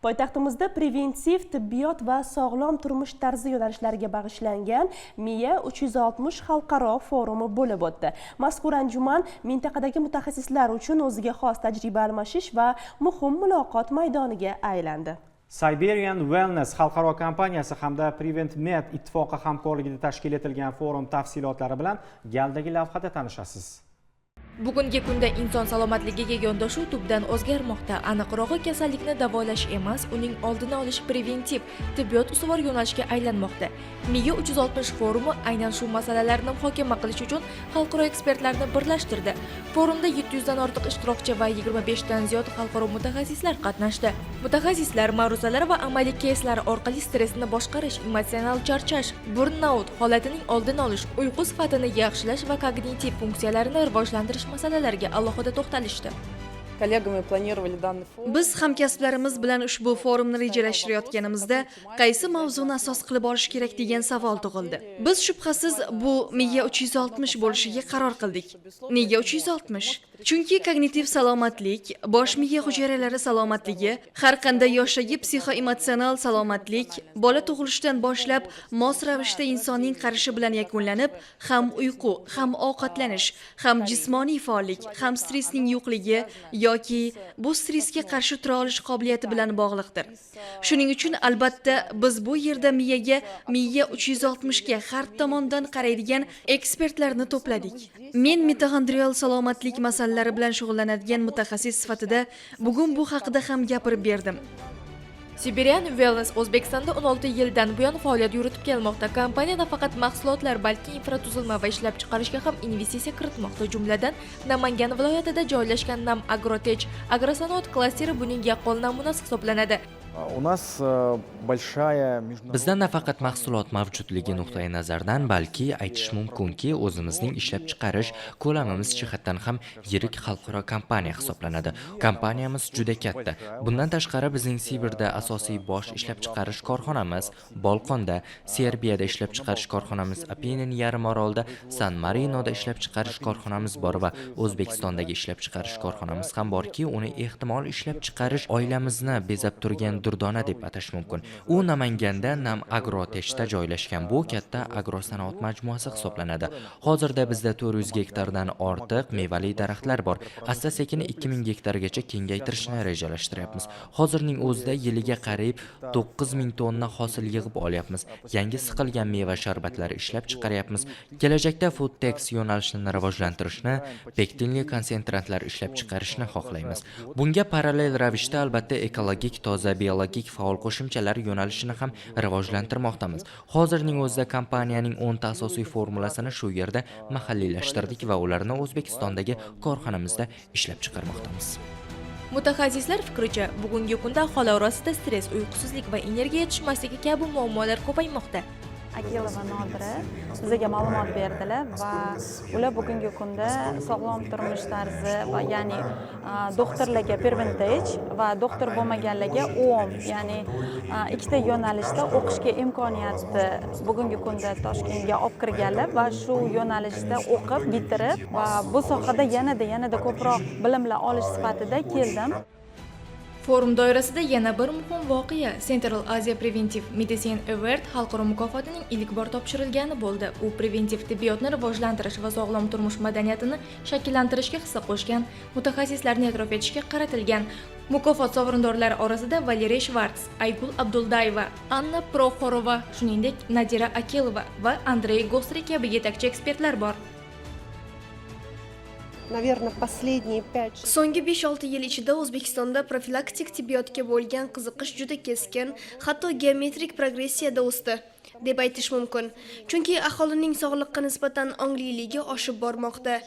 Poytaxtimizda preventiv tibbiyot va sog'lom turmush tarzi yo'nalishlariga bag'ishlangan MIA 360 xalqaro forumi bo'lib o'tdi. Mazkur anjuman mintaqadagi mutaxassislar uchun o'ziga xos tajriba almashish va muhim muloqot maydoniga aylandi. Siberian Wellness xalqaro kompaniyasi hamda PreventMed ittifoqi hamkorligida tashkil etilgan forum tafsilotlari bilan galdagi lavhada tanishasiz. Bugungi kunda inson salomatligiga yondashuv tubdan o'zgarmoqda. Aniqrog'i kasallikni davolash emas, uning oldini olish preventiv tibbiyot ustuvor yo'nalishga aylanmoqda. MIA 360 forumi aynan shu masalalarni muhokama qilish uchun xalqaro ekspertlarni birlashtirdi. Forumda 700 dan ortiq ishtirokchi va 25 dan ziyod xalqaro mutaxassislar qatnashdi. Mutaxassislar ma'ruzalar va amaliy keyslar orqali stressni boshqarish, emotsional charchash, burnout holatining oldini olish, uyqu sifatini yaxshilash va kognitiv funksiyalarini rivojlantirish masalalarga alohida to'xtalishdi. Biz hamkasblarimiz bilan ushbu forumni rejalashtirayotganimizda qaysi mavzuni asos qilib olish kerak degan savol tug'ildi. Biz shubhasiz bu MIA 360 bo'lishiga qaror qildik. Nega 360? Chunki kognitiv salomatlik, bosh miya hujayralari salomatligi, har qanday yoshdagi psixoemotsional salomatlik bola tug'ilishidan boshlab mos ravishda insonning qarishi bilan yakunlanib, ham uyqu, ham ovqatlanish, ham jismoniy faollik, ham stressning yo'qligi yoki bu stressga qarshi tura olish qobiliyati bilan bog'liqdir. Shuning uchun albatta biz bu yerda miyaga MIA 360 ga har tomondan qaraydigan ekspertlarni to'pladik. Men mitoxondrial salomatlik masalalari bilan shug'ullanadigan mutaxassis sifatida bugun bu haqida ham gapirib berdim. Siberian Wellness O'zbekistonda 16 yildan buyon faoliyat yuritib kelmoqda. Kompaniya nafaqat mahsulotlar, balki infratuzilma va ishlab chiqarishga ham investitsiya kiritmoqda. Jumladan, Namangan viloyatida joylashgan Nam Agrotech agrosanoat klasteri buning yaqqol namunasi hisoblanadi. Bizda nafaqat mahsulot mavjudligi nuqtai nazardan, balki aytish mumkinki, o'zimizning ishlab chiqarish ko'lamimiz jihatdan ham yirik xalqaro kompaniya hisoblanadi. Kompaniyamiz juda katta. Bundan tashqari bizning Sibirda asosiy bosh ishlab chiqarish korxonamiz, Bolqonda, Serbiyada ishlab chiqarish korxonamiz, Apenin yarimorolda, San Marinoda ishlab chiqarish korxonamiz bor va O'zbekistondagi ishlab chiqarish korxonamiz ham borki, uni ehtimol ishlab chiqarish oilamizni bezab turgan durdona deb atash mumkin. U Namanganda Nam Agrotechda joylashgan bu katta agrosanoat majmuasi hisoblanadi. Hozirda bizda 400 gektardan ortiq mevali daraxtlar bor. Asta-sekin 2000 gektargacha kengaytirishni rejalashtiryapmiz. Hozirning o'zida yiliga qariyb 9000 tonna hosil yig'ib olyapmiz. Yangi siqilgan meva sharbatlari ishlab chiqaryapmiz. Kelajakda Foodtex yo'nalishini rivojlantirishni, pektinli konsentrantlar ishlab chiqarishni xohlaymiz. Bunga parallel ravishda albatta ekologik toza biologik faol qo'shimchalar yo'nalishini ham rivojlantirmoqdamiz. Hozirning o'zida kompaniyaning 10 ta asosiy formulasini shu yerda mahalliylashtirdik va ularni O'zbekistondagi korxonamizda ishlab chiqarmoqdamiz. Mutaxassislar fikricha, bugungi kunda aholi orasida stress, uyqusizlik va energiya yetishmasligi kabi muammolar ko'paymoqda. Akila va Nodira bizga ma'lumot berdilar va ular bugungi kunda sog'lom turmush tarzi va ya'ni doktorlarga Preventage va doktor bo'lmaganlarga OM, ya'ni ikkita yo'nalishda o'qishga imkoniyatni bugungi kunda Toshkentga olib kirganlar va shu yo'nalishda o'qib bitirib va bu sohada yanada ko'proq bilimlar olish sifatida keldim. Forum doirasida yana bir muhim voqea Central Asia Preventive Medicine Award xalqaro mukofotining ilk bor topshirilgani bo'ldi. U preventiv tibbiyotni rivojlantirish va sog'lom turmush madaniyatini shakllantirishga hissa qo'shgan mutaxassislarni e'tirof etishga qaratilgan. Mukofot sovrindorlari orasida Valeriy Shvarts, Aygul Abduldayeva, Anna Proxorova, shuningdek Nadira Akilova va Andrey Gosri kabi yetakchi ekspertlar bor. So'nggi 5-6 yil ichida O'zbekistonda profilaktik tibbiyotga bo'lgan qiziqish juda keskin, hatto geometrik progressiyada o'sdi deb aytish mumkin. Chunki aholining sog'liqqa nisbatan ongliligi oshib bormoqda.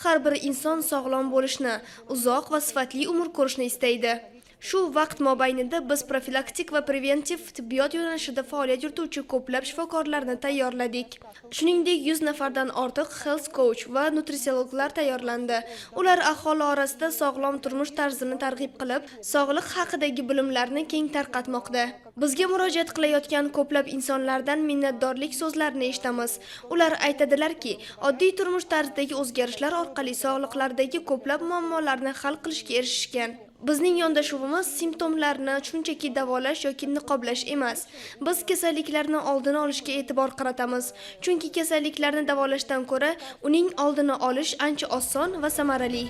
Har bir inson sog'lom bo'lishni, uzoq va sifatli umr ko'rishni istaydi. Shu vaqt mobaynida biz profilaktik va preventiv tibbiyot yo'nalishida faoliyat yurituvchi ko'plab shifokorlarni tayyorladik. Shuningdek, 100 nafardan ortiq health coach va nutritsiologlar tayyorlandi. Ular aholi orasida sog'lom turmush tarzini targ'ib qilib, sog'liq haqidagi bilimlarni keng tarqatmoqda. Bizga murojaat qilayotgan ko'plab insonlardan minnatdorlik so'zlarini eshitamiz. Ular aytadilarki, oddiy turmush tarzidagi o'zgarishlar orqali sog'liqlaridagi ko'plab muammolarni hal qilishga erishishgan. Bizning yondashuvimiz simptomlarni shunchaki davolash yoki niqoblash emas. Biz kasalliklarni oldini olishga e'tibor qaratamiz. Chunki kasalliklarni davolashdan ko'ra uning oldini olish ancha oson va samarali.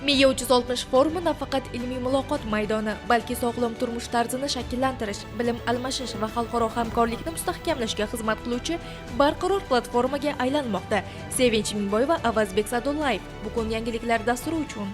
Miya 360 forumi nafaqat ilmiy muloqot maydoni, balki sog'lom turmush tarzini shakllantirish, bilim almashish va xalqaro hamkorlikni mustahkamlashga xizmat qiluvchi barqaror platformaga aylanmoqda. Sevinch Mingboyeva, Avazbek Sadullayev. Bugun yangiliklar dasturi uchun